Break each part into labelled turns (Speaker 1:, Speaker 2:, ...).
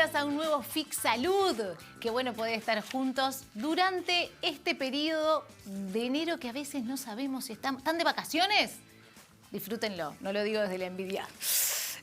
Speaker 1: bienvenidas a un nuevo Fix Salud. Qué bueno poder estar juntos durante este periodo de enero que a veces no sabemos si están de vacaciones. Disfrútenlo, no lo digo desde la envidia.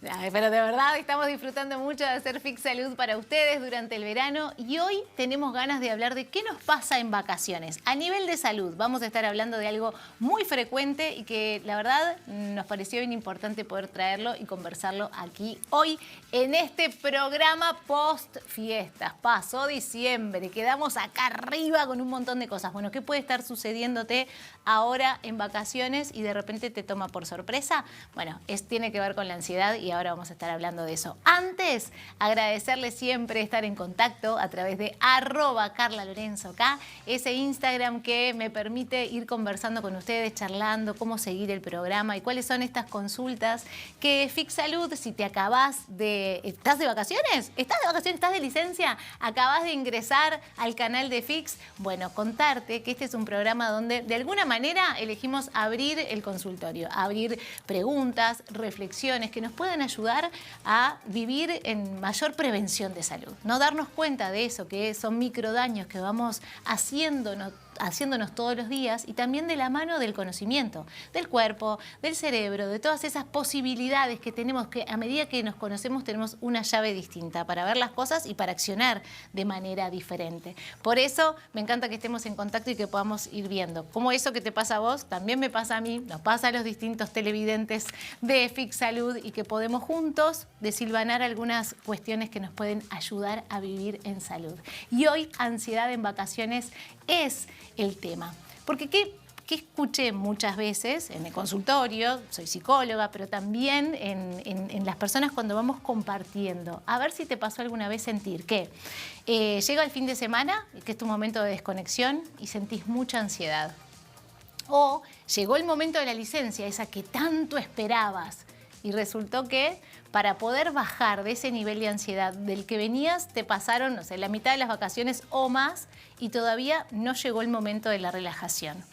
Speaker 1: Pero de verdad estamos disfrutando mucho de hacer Fix Salud para ustedes durante el verano y hoy tenemos ganas de hablar de qué nos pasa en vacaciones. A nivel de salud vamos a estar hablando de algo muy frecuente y que la verdad nos pareció bien importante poder traerlo y conversarlo aquí hoy en este programa post fiestas. Pasó diciembre, quedamos acá arriba con un montón de cosas. Bueno, ¿qué puede estar sucediéndote ahora en vacaciones y de repente te toma por sorpresa? Bueno, tiene que ver con la ansiedad y ahora vamos a estar hablando de eso. Antes, agradecerles siempre estar en contacto a través de @CarlaLorenzoK, ese Instagram que me permite ir conversando con ustedes, charlando, cómo seguir el programa y cuáles son estas consultas que Fix Salud, si te acabas de... ¿Estás de vacaciones? ¿Estás de vacaciones? ¿Estás de licencia? ¿Acabas de ingresar al canal de Fix? Bueno, contarte que este es un programa donde de alguna manera elegimos abrir el consultorio, abrir preguntas, reflexiones que nos puedan ayudar a vivir en mayor prevención de salud. No darnos cuenta de eso, que son microdaños que vamos haciéndonos todos los días y también de la mano del conocimiento, del cuerpo, del cerebro, de todas esas posibilidades que tenemos, que a medida que nos conocemos tenemos una llave distinta para ver las cosas y para accionar de manera diferente. Por eso me encanta que estemos en contacto y que podamos ir viendo cómo eso que te pasa a vos también me pasa a mí, nos pasa a los distintos televidentes de Fix Salud y que podemos juntos desilvanar algunas cuestiones que nos pueden ayudar a vivir en salud. Y hoy, ansiedad en vacaciones es el tema. Porque ¿qué escuché muchas veces en el consultorio? Soy psicóloga, pero también en las personas cuando vamos compartiendo. A ver si te pasó alguna vez sentir que llega el fin de semana, que es tu momento de desconexión y sentís mucha ansiedad. O llegó el momento de la licencia, esa que tanto esperabas. Y resultó que para poder bajar de ese nivel de ansiedad del que venías, te pasaron, no sé, la mitad de las vacaciones o más y todavía no llegó el momento de la relajación.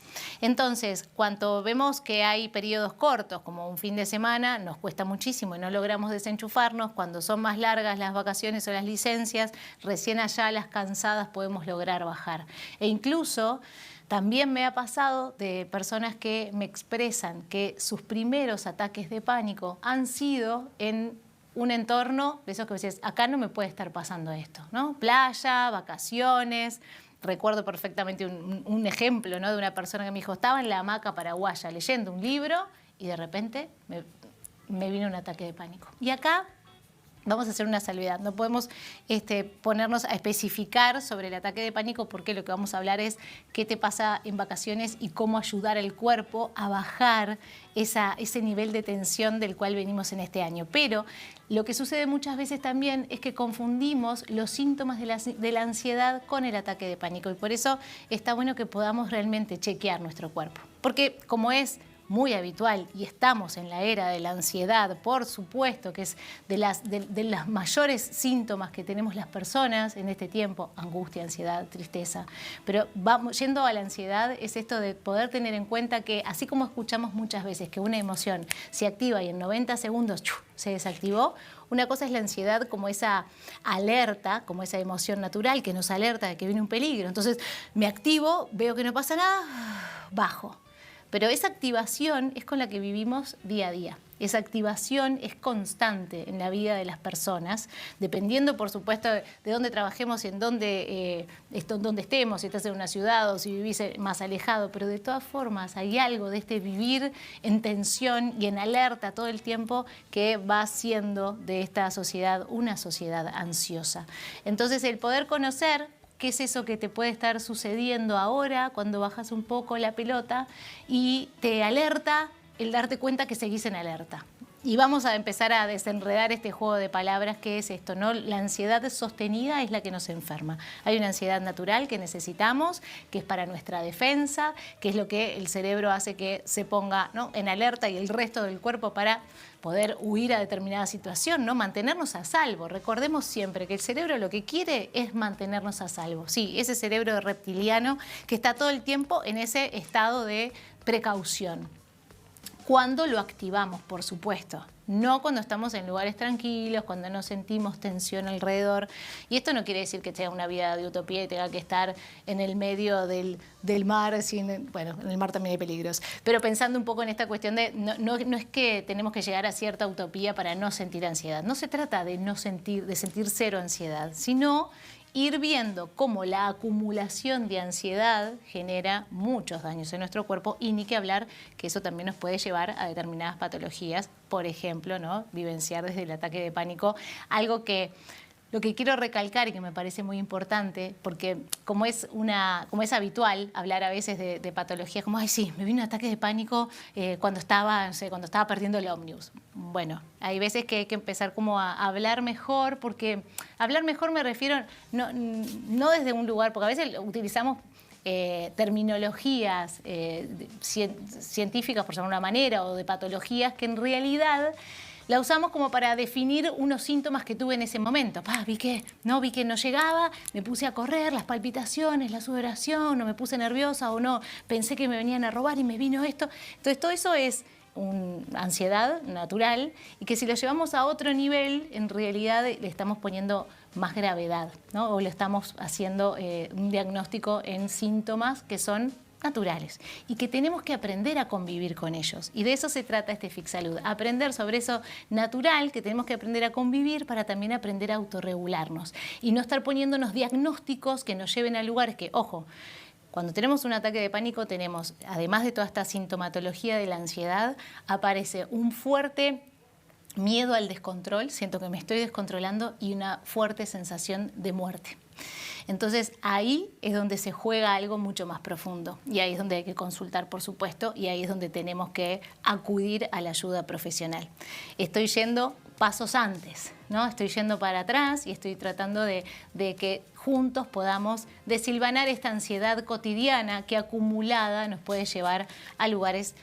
Speaker 1: Entonces, cuando vemos que hay periodos cortos, como un fin de semana, nos cuesta muchísimo y no logramos desenchufarnos. Cuando son más largas las vacaciones o las licencias, recién allá las cansadas podemos lograr bajar. E incluso... también me ha pasado de personas que me expresan que sus primeros ataques de pánico han sido en un entorno de esos que decís, acá no me puede estar pasando esto, ¿no? Playa, vacaciones. Recuerdo perfectamente un ejemplo, ¿no? De una persona que me dijo, estaba en la hamaca paraguaya leyendo un libro y de repente me vino un ataque de pánico. Y acá... vamos a hacer una salvedad, no podemos ponernos a especificar sobre el ataque de pánico porque lo que vamos a hablar es qué te pasa en vacaciones y cómo ayudar al cuerpo a bajar ese nivel de tensión del cual venimos en este año. Pero lo que sucede muchas veces también es que confundimos los síntomas de la ansiedad con el ataque de pánico y por eso está bueno que podamos realmente chequear nuestro cuerpo. Porque como es muy habitual y estamos en la era de la ansiedad, por supuesto que es de las mayores síntomas que tenemos las personas en este tiempo, angustia, ansiedad, tristeza, pero yendo a la ansiedad es esto de poder tener en cuenta que así como escuchamos muchas veces que una emoción se activa y en 90 segundos se desactivó, una cosa es la ansiedad como esa alerta, como esa emoción natural que nos alerta de que viene un peligro, entonces me activo, veo que no pasa nada, bajo. Pero esa activación es con la que vivimos día a día. Esa activación es constante en la vida de las personas, dependiendo, por supuesto, de dónde trabajemos y en dónde estemos, si estás en una ciudad o si vivís más alejado. Pero de todas formas hay algo de este vivir en tensión y en alerta todo el tiempo que va haciendo de esta sociedad una sociedad ansiosa. Entonces, el poder conocer qué es eso que te puede estar sucediendo ahora cuando bajas un poco la pelota y te alerta el darte cuenta que seguís en alerta. Y vamos a empezar a desenredar este juego de palabras que es esto, ¿no? La ansiedad sostenida es la que nos enferma. Hay una ansiedad natural que necesitamos, que es para nuestra defensa, que es lo que el cerebro hace que se ponga, ¿no?, en alerta y el resto del cuerpo para poder huir a determinada situación, ¿no? Mantenernos a salvo. Recordemos siempre que el cerebro lo que quiere es mantenernos a salvo. Sí, ese cerebro reptiliano que está todo el tiempo en ese estado de precaución. cuando lo activamos, por supuesto. No cuando estamos en lugares tranquilos, cuando no sentimos tensión alrededor. Y esto no quiere decir que tenga una vida de utopía y tenga que estar en el medio del mar. Bueno, en el mar también hay peligros. Pero pensando un poco en esta cuestión de... No es que tenemos que llegar a cierta utopía para no sentir ansiedad. No se trata de sentir cero ansiedad, sino ir viendo cómo la acumulación de ansiedad genera muchos daños en nuestro cuerpo y ni que hablar que eso también nos puede llevar a determinadas patologías, por ejemplo, ¿no? Vivenciar desde el ataque de pánico, algo que lo que quiero recalcar y que me parece muy importante, porque como es habitual hablar a veces de patologías como, ay sí, me vino un ataque de pánico cuando estaba perdiendo el ómnibus. Bueno, hay veces que hay que empezar como a hablar mejor, porque hablar mejor me refiero no desde un lugar, porque a veces utilizamos terminologías científicas, por llamarlo de una manera, o de patologías que en realidad la usamos como para definir unos síntomas que tuve en ese momento. Vi que no llegaba, me puse a correr, las palpitaciones, la sudoración, o me puse nerviosa, o no, pensé que me venían a robar y me vino esto. Entonces todo eso es ansiedad natural y que si lo llevamos a otro nivel, en realidad le estamos poniendo más gravedad, ¿no? O le estamos haciendo un diagnóstico en síntomas que son naturales y que tenemos que aprender a convivir con ellos. Y de eso se trata este FIC-Salud, aprender sobre eso natural que tenemos que aprender a convivir para también aprender a autorregularnos y no estar poniéndonos diagnósticos que nos lleven a lugares que, ojo, cuando tenemos un ataque de pánico tenemos, además de toda esta sintomatología de la ansiedad, aparece un fuerte miedo al descontrol, siento que me estoy descontrolando, y una fuerte sensación de muerte. Entonces ahí es donde se juega algo mucho más profundo y ahí es donde hay que consultar, por supuesto, y ahí es donde tenemos que acudir a la ayuda profesional. Estoy yendo pasos antes, ¿no? Estoy yendo para atrás y estoy tratando de que juntos podamos desilvanar esta ansiedad cotidiana que acumulada nos puede llevar a lugares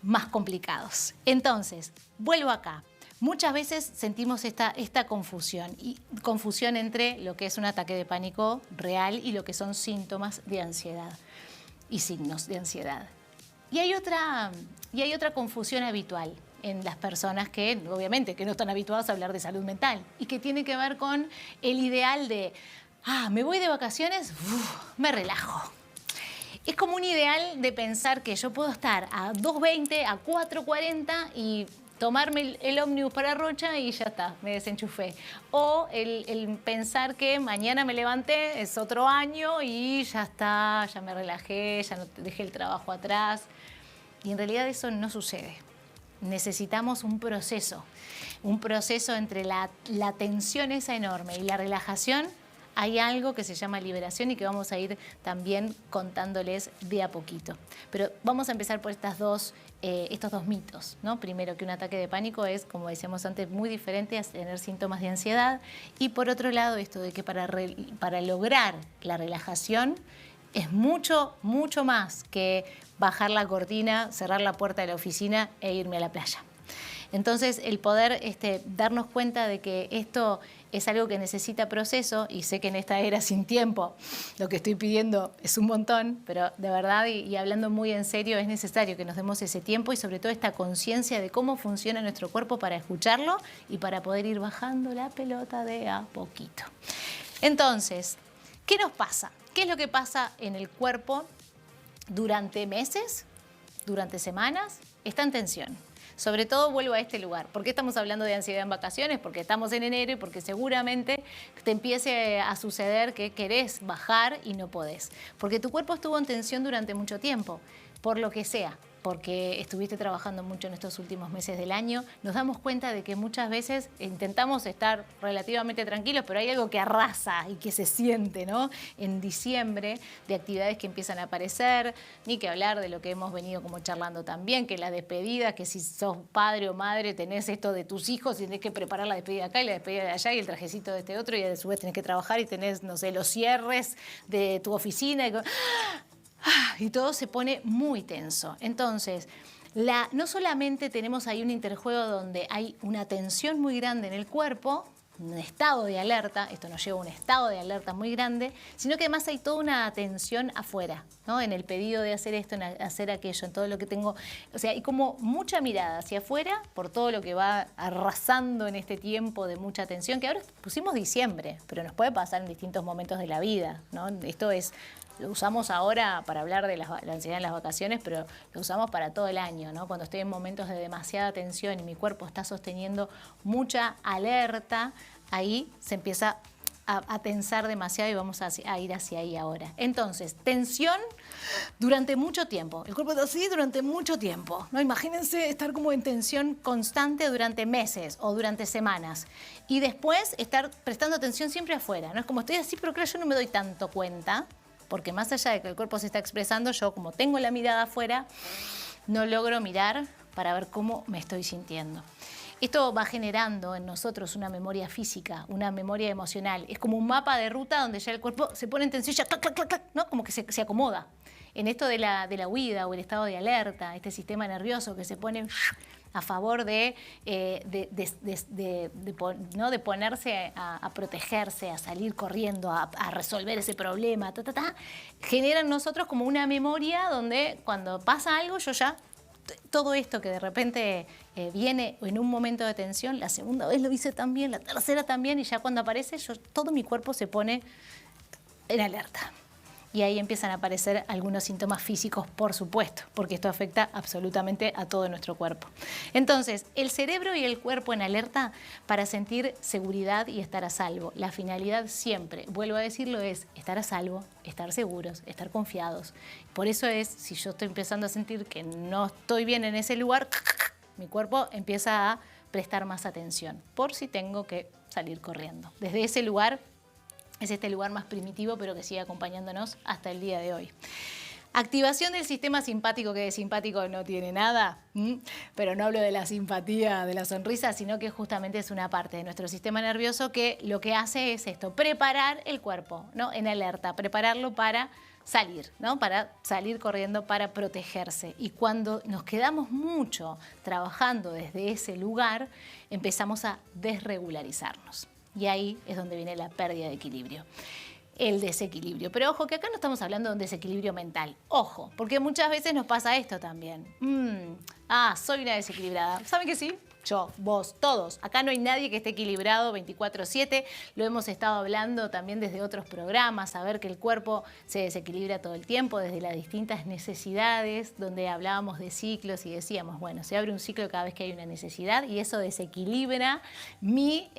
Speaker 1: más complicados. Entonces, vuelvo acá. Muchas veces sentimos esta confusión entre lo que es un ataque de pánico real y lo que son síntomas de ansiedad y signos de ansiedad. Y hay otra confusión habitual en las personas que, obviamente, que no están habituadas a hablar de salud mental y que tiene que ver con el ideal de, me voy de vacaciones, me relajo. Es como un ideal de pensar que yo puedo estar a 2:20, a 4:40 y tomarme el ómnibus para Rocha y ya está, me desenchufé. O el pensar que mañana me levanté, es otro año y ya está, ya me relajé, ya no dejé el trabajo atrás. Y en realidad eso no sucede. Necesitamos un proceso entre la tensión esa enorme y la relajación. Hay algo que se llama liberación y que vamos a ir también contándoles de a poquito. Pero vamos a empezar por estos dos mitos, ¿no? Primero, que un ataque de pánico es, como decíamos antes, muy diferente a tener síntomas de ansiedad. Y por otro lado, esto de que para lograr la relajación es mucho, mucho más que bajar la cortina, cerrar la puerta de la oficina e irme a la playa. Entonces, el poder darnos cuenta de que esto es algo que necesita proceso, y sé que en esta era sin tiempo lo que estoy pidiendo es un montón, pero de verdad y hablando muy en serio es necesario que nos demos ese tiempo y sobre todo esta conciencia de cómo funciona nuestro cuerpo para escucharlo y para poder ir bajando la pelota de a poquito. Entonces, ¿qué nos pasa? ¿Qué es lo que pasa en el cuerpo durante meses, durante semanas? Está en tensión. Sobre todo vuelvo a este lugar. ¿Por qué estamos hablando de ansiedad en vacaciones? Porque estamos en enero y porque seguramente te empiece a suceder que querés bajar y no podés. Porque tu cuerpo estuvo en tensión durante mucho tiempo, por lo que sea. Porque estuviste trabajando mucho en estos últimos meses del año, nos damos cuenta de que muchas veces intentamos estar relativamente tranquilos, pero hay algo que arrasa y que se siente, ¿no? En diciembre, de actividades que empiezan a aparecer, ni que hablar de lo que hemos venido como charlando también, que la despedida, que si sos padre o madre tenés esto de tus hijos y tenés que preparar la despedida acá y la despedida de allá y el trajecito de este otro y a su vez tenés que trabajar y tenés, no sé, los cierres de tu oficina y todo se pone muy tenso. Entonces, no solamente tenemos ahí un interjuego donde hay una tensión muy grande en el cuerpo, un estado de alerta, esto nos lleva a un estado de alerta muy grande, sino que además hay toda una atención afuera, ¿no? En el pedido de hacer esto, en hacer aquello, en todo lo que tengo. O sea, hay como mucha mirada hacia afuera por todo lo que va arrasando en este tiempo de mucha atención, que ahora pusimos diciembre, pero nos puede pasar en distintos momentos de la vida, ¿no? Esto es... Lo usamos ahora para hablar de la ansiedad en las vacaciones, pero lo usamos para todo el año, ¿no? Cuando estoy en momentos de demasiada tensión y mi cuerpo está sosteniendo mucha alerta, ahí se empieza a tensar demasiado y vamos a ir hacia ahí ahora. Entonces, tensión durante mucho tiempo. El cuerpo está así durante mucho tiempo, ¿no? Imagínense estar como en tensión constante durante meses o durante semanas. Y después estar prestando atención siempre afuera, ¿no? Es como estoy así, pero creo que yo no me doy tanto cuenta. Porque más allá de que el cuerpo se está expresando, yo como tengo la mirada afuera, no logro mirar para ver cómo me estoy sintiendo. Esto va generando en nosotros una memoria física, una memoria emocional. Es como un mapa de ruta donde ya el cuerpo se pone en tensión, ya clac, clac, clac, clac, ¿no? Como que se acomoda. En esto de la huida o el estado de alerta, este sistema nervioso que se pone a favor de ponerse a protegerse, a salir corriendo, a resolver ese problema, genera en nosotros como una memoria donde cuando pasa algo yo ya, todo esto que de repente viene en un momento de tensión, la segunda vez lo hice también, la tercera también, y ya cuando aparece todo mi cuerpo se pone en alerta. Y ahí empiezan a aparecer algunos síntomas físicos, por supuesto, porque esto afecta absolutamente a todo nuestro cuerpo. Entonces, el cerebro y el cuerpo en alerta para sentir seguridad y estar a salvo. La finalidad siempre, vuelvo a decirlo, es estar a salvo, estar seguros, estar confiados. Por eso es, si yo estoy empezando a sentir que no estoy bien en ese lugar, mi cuerpo empieza a prestar más atención, por si tengo que salir corriendo. Desde ese lugar, es este lugar más primitivo, pero que sigue acompañándonos hasta el día de hoy. Activación del sistema simpático, que de simpático no tiene nada, pero no hablo de la simpatía, de la sonrisa, sino que justamente es una parte de nuestro sistema nervioso que lo que hace es esto, preparar el cuerpo, ¿no? En alerta, prepararlo para salir, ¿no? Para salir corriendo, para protegerse. Y cuando nos quedamos mucho trabajando desde ese lugar, empezamos a desregularizarnos. Y ahí es donde viene la pérdida de equilibrio, el desequilibrio. Pero ojo, que acá no estamos hablando de un desequilibrio mental. Ojo, porque muchas veces nos pasa esto también. Soy una desequilibrada. ¿Saben que sí? Yo, vos, todos. Acá no hay nadie que esté equilibrado 24/7. Lo hemos estado hablando también desde otros programas, saber que el cuerpo se desequilibra todo el tiempo, desde las distintas necesidades, donde hablábamos de ciclos y decíamos, bueno, se abre un ciclo cada vez que hay una necesidad y eso desequilibra mi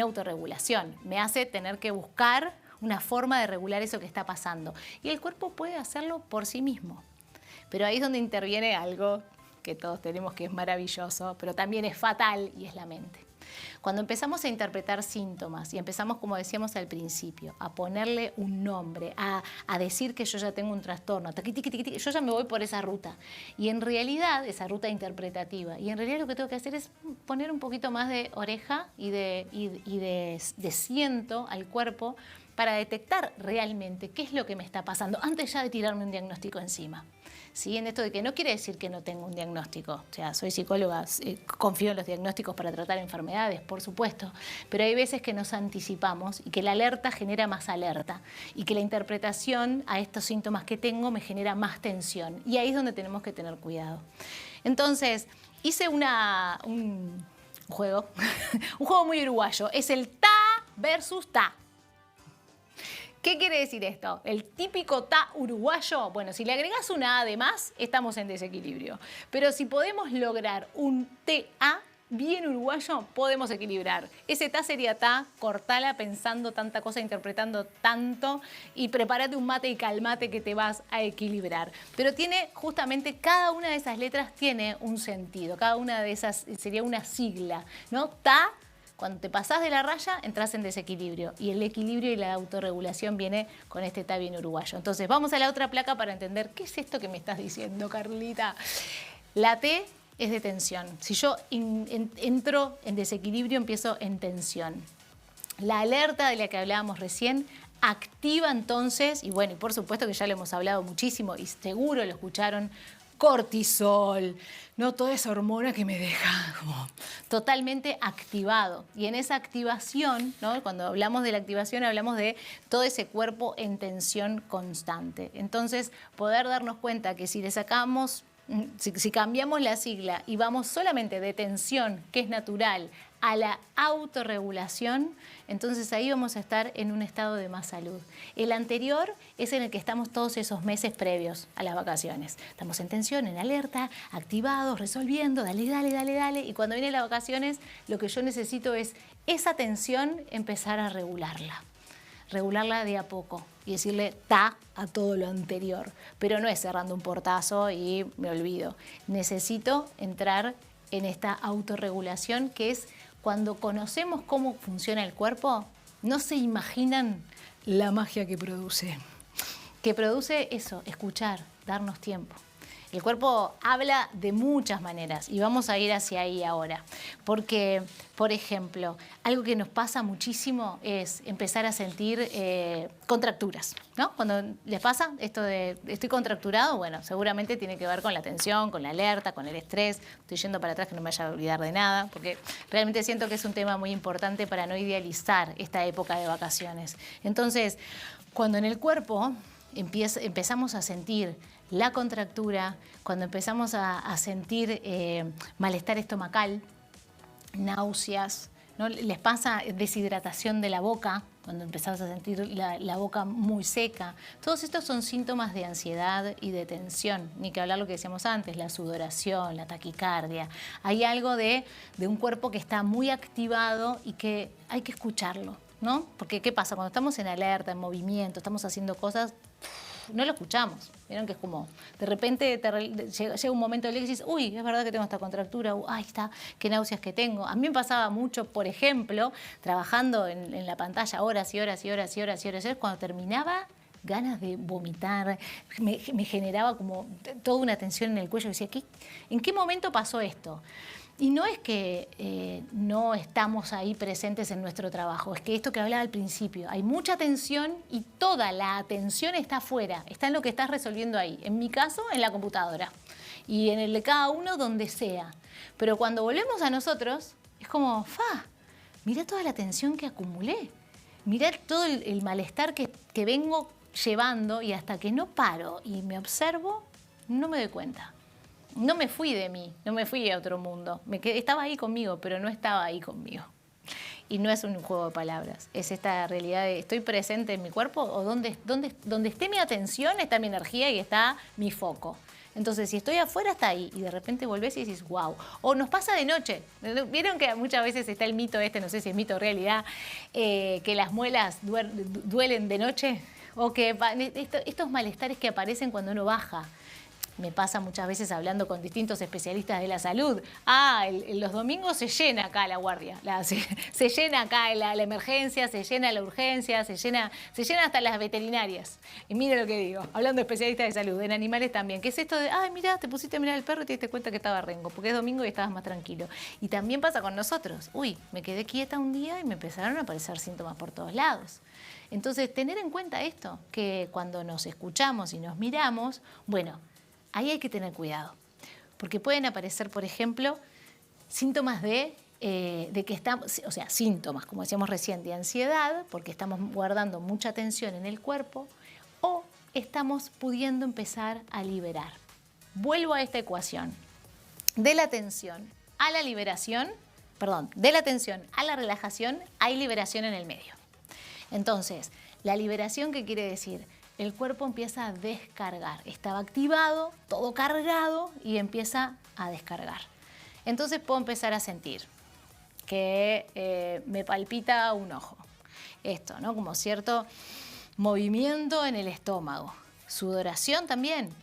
Speaker 1: autorregulación. Me hace tener que buscar una forma de regular eso que está pasando. Y el cuerpo puede hacerlo por sí mismo. Pero ahí es donde interviene algo que todos tenemos que es maravilloso, pero también es fatal, y es la mente. Cuando empezamos a interpretar síntomas y empezamos, como decíamos al principio, a ponerle un nombre, a decir que yo ya tengo un trastorno, yo ya me voy por esa ruta. Y en realidad, esa ruta interpretativa, y en realidad lo que tengo que hacer es poner un poquito más de oreja y de siento al cuerpo para detectar realmente qué es lo que me está pasando, antes ya de tirarme un diagnóstico encima. ¿Sí? En esto de que no quiere decir que no tengo un diagnóstico. O sea, soy psicóloga, confío en los diagnósticos para tratar enfermedades, por supuesto, pero hay veces que nos anticipamos y que la alerta genera más alerta y que la interpretación a estos síntomas que tengo me genera más tensión. Y ahí es donde tenemos que tener cuidado. Entonces, hice un juego, un juego muy uruguayo. Es el ta versus ta. ¿Qué quiere decir esto? El típico ta uruguayo, bueno, si le agregás una A de más, estamos en desequilibrio. Pero si podemos lograr un TA bien uruguayo, podemos equilibrar. Ese ta sería ta, cortala pensando tanta cosa, interpretando tanto y prepárate un mate y calmate que te vas a equilibrar. Pero tiene justamente, cada una de esas letras tiene un sentido, cada una de esas sería una sigla, ¿no? Ta. Cuando te pasás de la raya, entras en desequilibrio. Y el equilibrio y la autorregulación viene con este ta bien uruguayo. Entonces, vamos a la otra placa para entender qué es esto que me estás diciendo, Carlita. La T es de tensión. Si yo entro en desequilibrio, empiezo en tensión. La alerta de la que hablábamos recién activa entonces, y bueno, y por supuesto que ya lo hemos hablado muchísimo y seguro lo escucharon cortisol, ¿no? Toda esa hormona que me deja como totalmente activado. Y en esa activación, ¿no? Cuando hablamos de la activación, hablamos de todo ese cuerpo en tensión constante. Entonces, poder darnos cuenta que si le sacamos, si cambiamos la sigla y vamos solamente de tensión, que es natural, a la autorregulación, entonces ahí vamos a estar en un estado de más salud. El anterior es en el que estamos todos esos meses previos a las vacaciones. Estamos en tensión, en alerta, activados, resolviendo, dale, dale, dale, dale. Y cuando vienen las vacaciones, lo que yo necesito es esa tensión empezar a regularla de a poco y decirle ta a todo lo anterior. Pero no es cerrando un portazo y me olvido. Necesito entrar en esta autorregulación que es cuando conocemos cómo funciona el cuerpo, no se imaginan la magia que produce. Que produce eso, escuchar, darnos tiempo. El cuerpo habla de muchas maneras y vamos a ir hacia ahí ahora. Porque, por ejemplo, algo que nos pasa muchísimo es empezar a sentir contracturas, ¿no? Cuando les pasa esto de estoy contracturado, bueno, seguramente tiene que ver con la tensión, con la alerta, con el estrés. Estoy yendo para atrás que no me vaya a olvidar de nada, porque realmente siento que es un tema muy importante para no idealizar esta época de vacaciones. Entonces, cuando en el cuerpo empezamos a sentir la contractura, cuando empezamos a sentir malestar estomacal, náuseas, ¿no? Les pasa deshidratación de la boca, cuando empezamos a sentir la boca muy seca. Todos estos son síntomas de ansiedad y de tensión. Ni que hablar lo que decíamos antes, la sudoración, la taquicardia. Hay algo de un cuerpo que está muy activado y que hay que escucharlo, ¿no? Porque ¿qué pasa? Cuando estamos en alerta, en movimiento, estamos haciendo cosas, no lo escuchamos. Vieron que es como, de repente llega un momento del día y dices, uy, es verdad que tengo esta contractura, ahí está, qué náuseas que tengo. A mí me pasaba mucho, por ejemplo, trabajando en la pantalla horas y horas y horas y horas y horas, cuando terminaba, ganas de vomitar, me generaba como toda una tensión en el cuello. Decía, ¿en qué momento pasó esto? Y no es que no estamos ahí presentes en nuestro trabajo, es que esto que hablaba al principio, hay mucha atención y toda la atención está afuera, está en lo que estás resolviendo ahí. En mi caso, en la computadora y en el de cada uno, donde sea. Pero cuando volvemos a nosotros, es como, mirá toda la atención que acumulé, mirá todo el malestar que vengo llevando y hasta que no paro y me observo, no me doy cuenta. No me fui de mí, no me fui a otro mundo. Estaba ahí conmigo, pero no estaba ahí conmigo. Y no es un juego de palabras, es esta realidad de estoy presente en mi cuerpo o donde esté mi atención está mi energía y está mi foco. Entonces, si estoy afuera, está ahí. Y de repente volvés y dices, wow. O nos pasa de noche. ¿Vieron que muchas veces está el mito no sé si es mito o realidad, que las muelas duelen de noche? O que estos malestares que aparecen cuando uno baja. Me pasa muchas veces hablando con distintos especialistas de la salud. Los domingos se llena acá la guardia, se llena acá la emergencia, se llena la urgencia, se llena hasta las veterinarias. Y mire lo que digo, hablando de especialistas de salud, en animales también. ¿Qué es esto de, mira, te pusiste a mirar al perro y te diste cuenta que estaba rengo, porque es domingo y estabas más tranquilo? Y también pasa con nosotros. Me quedé quieta un día y me empezaron a aparecer síntomas por todos lados. Entonces, tener en cuenta esto, que cuando nos escuchamos y nos miramos, bueno, ahí hay que tener cuidado, porque pueden aparecer, por ejemplo, síntomas de que estamos, o sea, síntomas, como decíamos recién, de ansiedad, porque estamos guardando mucha tensión en el cuerpo, o estamos pudiendo empezar a liberar. Vuelvo a esta ecuación. De la tensión a la liberación, de la tensión a la relajación, hay liberación en el medio. Entonces, la liberación, ¿qué quiere decir? El cuerpo empieza a descargar. Estaba activado, todo cargado y empieza a descargar. Entonces puedo empezar a sentir que me palpita un ojo. Esto, ¿no? Como cierto movimiento en el estómago. Sudoración también,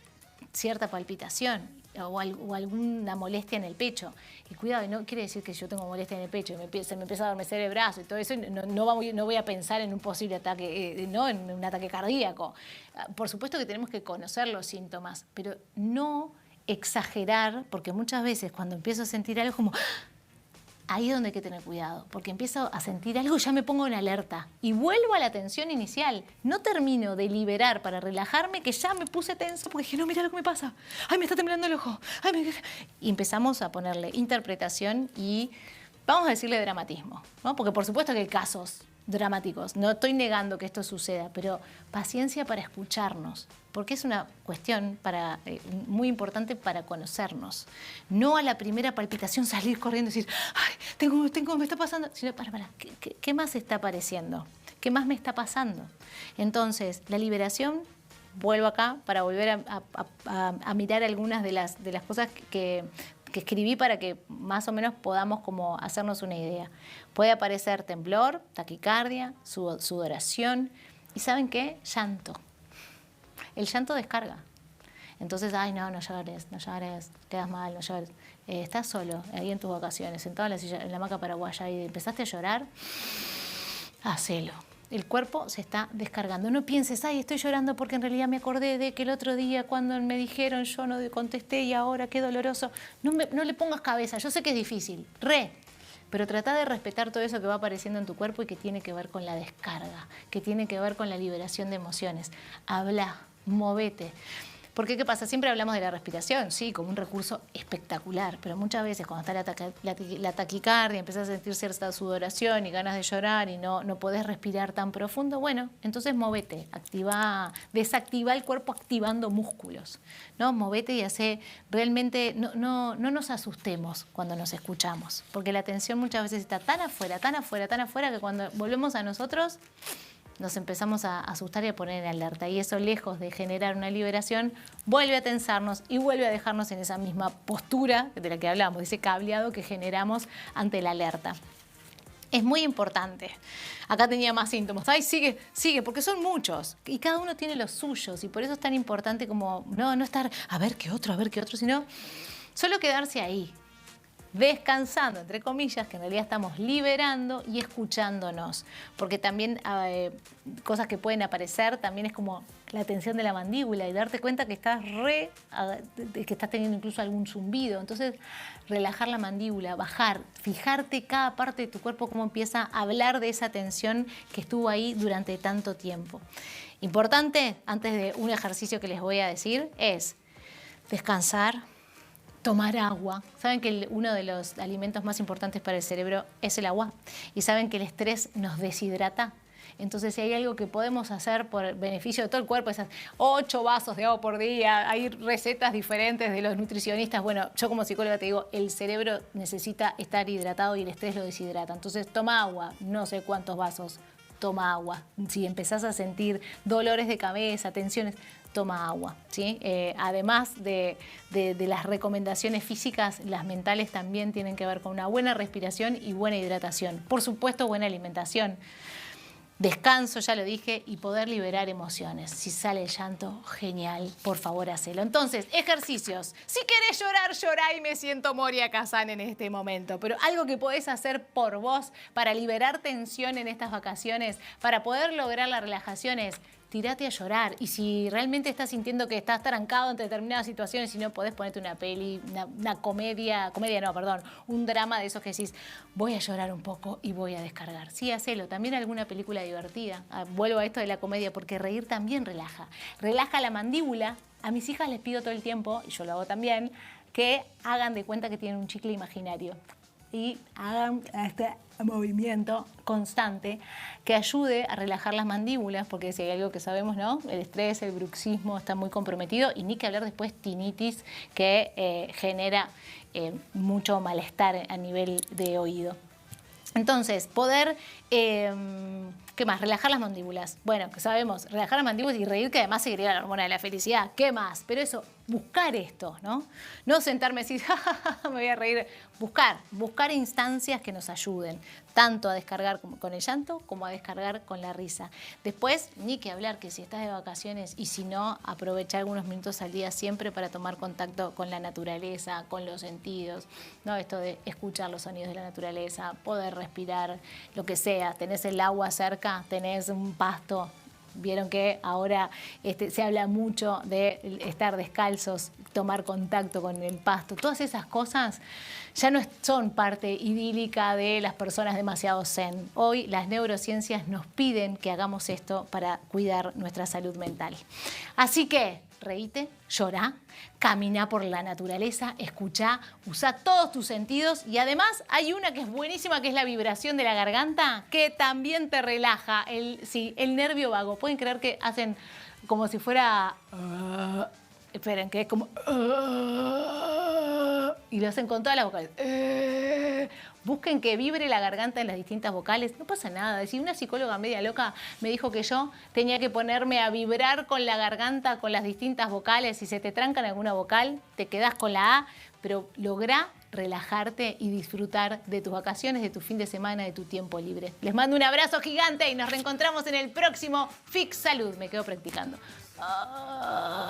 Speaker 1: cierta palpitación o alguna molestia en el pecho. Y cuidado, no quiere decir que yo tengo molestia en el pecho y se me empieza a adormecer el brazo y todo eso. No voy a pensar en un posible ataque, en un ataque cardíaco. Por supuesto que tenemos que conocer los síntomas, pero no exagerar, porque muchas veces cuando empiezo a sentir algo como ahí es donde hay que tener cuidado, porque empiezo a sentir algo y ya me pongo en alerta y vuelvo a la tensión inicial. No termino de liberar para relajarme que ya me puse tenso porque dije, no, mira lo que me pasa. Ay, me está temblando el ojo. Ay, y empezamos a ponerle interpretación y vamos a decirle dramatismo, ¿no? Porque por supuesto que hay casos dramáticos. No estoy negando que esto suceda, pero paciencia para escucharnos, porque es una cuestión muy importante para conocernos. No a la primera palpitación salir corriendo y decir, ay, me está pasando. Sino, ¿qué más está apareciendo? ¿Qué más me está pasando? Entonces, la liberación, vuelvo acá para volver a mirar algunas de las cosas que escribí para que más o menos podamos como hacernos una idea. Puede aparecer temblor, taquicardia, sudoración y ¿saben qué? Llanto. El llanto descarga. Entonces, ay, no llores, quedas mal, no llores. Estás solo, ahí en tus vacaciones, sentado en la silla, en la hamaca paraguaya y empezaste a llorar, hacelo. El cuerpo se está descargando. No pienses, ay, estoy llorando porque en realidad me acordé de que el otro día cuando me dijeron yo no contesté y ahora qué doloroso. No le pongas cabeza, yo sé que es difícil, pero trata de respetar todo eso que va apareciendo en tu cuerpo y que tiene que ver con la descarga, que tiene que ver con la liberación de emociones. Habla, movete. Porque, ¿qué pasa? Siempre hablamos de la respiración, sí, como un recurso espectacular, pero muchas veces cuando está la taquicardia, empezás a sentir cierta sudoración y ganas de llorar y no podés respirar tan profundo, bueno, entonces movete, desactiva el cuerpo activando músculos, ¿no? Movete y hace realmente, no nos asustemos cuando nos escuchamos, porque la atención muchas veces está tan afuera, que cuando volvemos a nosotros nos empezamos a asustar y a poner en alerta. Y eso, lejos de generar una liberación, vuelve a tensarnos y vuelve a dejarnos en esa misma postura de la que hablamos, ese cableado que generamos ante la alerta. Es muy importante. Acá tenía más síntomas. Ay, sigue, porque son muchos. Y cada uno tiene los suyos. Y por eso es tan importante como no estar a ver qué otro, sino solo quedarse ahí, descansando, entre comillas, que en realidad estamos liberando y escuchándonos. Porque también cosas que pueden aparecer también es como la tensión de la mandíbula y darte cuenta que estás que estás teniendo incluso algún zumbido. Entonces, relajar la mandíbula, bajar, fijarte cada parte de tu cuerpo cómo empieza a hablar de esa tensión que estuvo ahí durante tanto tiempo. Importante, antes de un ejercicio que les voy a decir, es descansar, tomar agua. Saben que uno de los alimentos más importantes para el cerebro es el agua. Y saben que el estrés nos deshidrata. Entonces, si hay algo que podemos hacer por beneficio de todo el cuerpo, esas 8 vasos de agua por día, hay recetas diferentes de los nutricionistas. Bueno, yo como psicóloga te digo, el cerebro necesita estar hidratado y el estrés lo deshidrata. Entonces, toma agua, no sé cuántos vasos, toma agua. Si empezás a sentir dolores de cabeza, tensiones, toma agua, ¿sí? Además de las recomendaciones físicas, las mentales también tienen que ver con una buena respiración y buena hidratación. Por supuesto, buena alimentación. Descanso, ya lo dije, y poder liberar emociones. Si sale el llanto, genial, por favor, hacelo. Entonces, ejercicios. Si querés llorar, llorá y me siento Moria Kazan en este momento. Pero algo que podés hacer por vos para liberar tensión en estas vacaciones, para poder lograr la relajación es tirate a llorar. Y si realmente estás sintiendo que estás trancado en determinadas situaciones y no podés ponerte una peli, un drama de esos que decís, voy a llorar un poco y voy a descargar. Sí, hacelo. También alguna película divertida. Vuelvo a esto de la comedia porque reír también relaja. Relaja la mandíbula. A mis hijas les pido todo el tiempo, y yo lo hago también, que hagan de cuenta que tienen un chicle imaginario y hagan este movimiento constante que ayude a relajar las mandíbulas, porque si hay algo que sabemos, ¿no? El estrés, el bruxismo está muy comprometido, y ni que hablar después tinnitus, que genera mucho malestar a nivel de oído. Entonces, poder, ¿qué más? Relajar las mandíbulas. Bueno, que sabemos, relajar las mandíbulas y reír, que además seguiría la hormona de la felicidad. ¿Qué más? Pero eso, buscar esto, ¿no? No sentarme y decir, me voy a reír. Buscar instancias que nos ayuden, tanto a descargar con el llanto como a descargar con la risa. Después, ni que hablar que si estás de vacaciones y si no, aprovechar algunos minutos al día siempre para tomar contacto con la naturaleza, con los sentidos, ¿no? Esto de escuchar los sonidos de la naturaleza, poder respirar, lo que sea. Tenés el agua cerca, tenés un pasto, Vieron que ahora se habla mucho de estar descalzos, tomar contacto con el pasto. Todas esas cosas ya no son parte idílica de las personas demasiado zen. Hoy las neurociencias nos piden que hagamos esto para cuidar nuestra salud mental. Así que reíte, llorá, camina por la naturaleza, escuchá, usa todos tus sentidos y además hay una que es buenísima, que es la vibración de la garganta, que también te relaja el nervio vago. ¿Pueden creer que hacen como si fuera... esperen, que es como... y lo hacen con todas las vocales. Busquen que vibre la garganta en las distintas vocales. No pasa nada. Si una psicóloga media loca me dijo que yo tenía que ponerme a vibrar con la garganta, con las distintas vocales. Si se te tranca en alguna vocal, te quedás con la A, pero lográ relajarte y disfrutar de tus vacaciones, de tu fin de semana, de tu tiempo libre. Les mando un abrazo gigante y nos reencontramos en el próximo Fix Salud. Me quedo practicando. Ah.